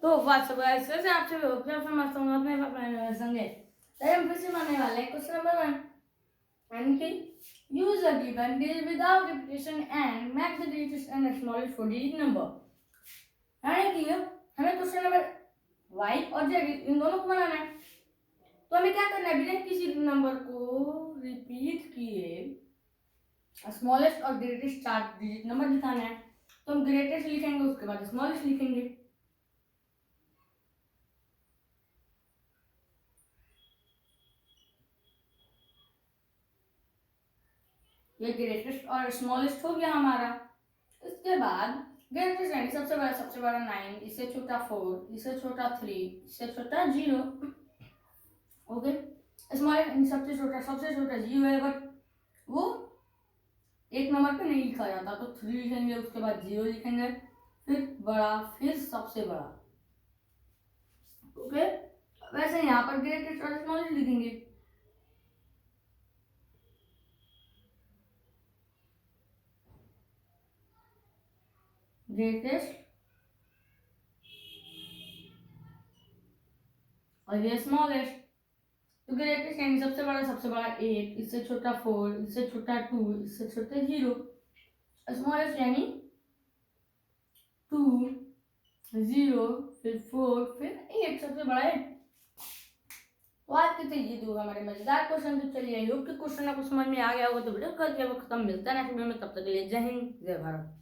तो WhatsApp guys, कैसे आप सभी हो? मैं समझता हूँ अपने संगे हम फिर से मानने वाले हैं क्वेश्चन नंबर 1 यानी कि use a given digit without repetition and make the digits and smallest 4 digit number. यानी कि हमें क्वेश्चन नंबर y और z इन दोनों को बनाना है। तो हमें क्या करना है, बिना किसी नंबर को रिपीट किए स्मॉलेस्ट और ग्रेटेस्ट 4 डिजिट नंबर दिखाना है। तो हम ग्रेटेस्ट लिखेंगे, उसके बाद स्मॉलेस्ट लिखेंगे। ये ग्रेटेस्ट और स्मॉलेस्ट हो गया हमारा। इसके बाद ग्रेटेस्ट यानी सबसे बड़ा 9, इससे छोटा 4, इससे छोटा 3, इससे छोटा 0। ओके, स्मॉलेस्ट सबसे छोटा 0 है, बट वो एक नंबर पे नहीं लिखा जाता, तो 3 लिखेंगे, उसके बाद 0 लिखेंगे, फिर बड़ा, फिर सबसे बड़ा। ओके, वैसे यहाँ पर ग्रेटेस्ट और स्मॉलेस्ट लिखेंगे। ग्रेटेस्ट और ये स्मॉलेस्ट। तो ग्रेटेस्ट यानी सबसे बड़ा 8, इससे छोटा 4, इससे छोटा 2, इससे छोटा 0। स्मॉलेस्ट यानी 2, 0, फिर 4, फिर 8, सबसे बड़ा 8। तो आज के थे ये 2 हमारे मजेदार क्वेश्चन। तो चलिए, आई होप कि क्वेश्चन आपको समझ में आ गया होगा। तो वीडियो कर दिया वो खत्म, मिलता है नेक्स्ट वीडियो में, तब तक के लिए जय हिंद जय भारत।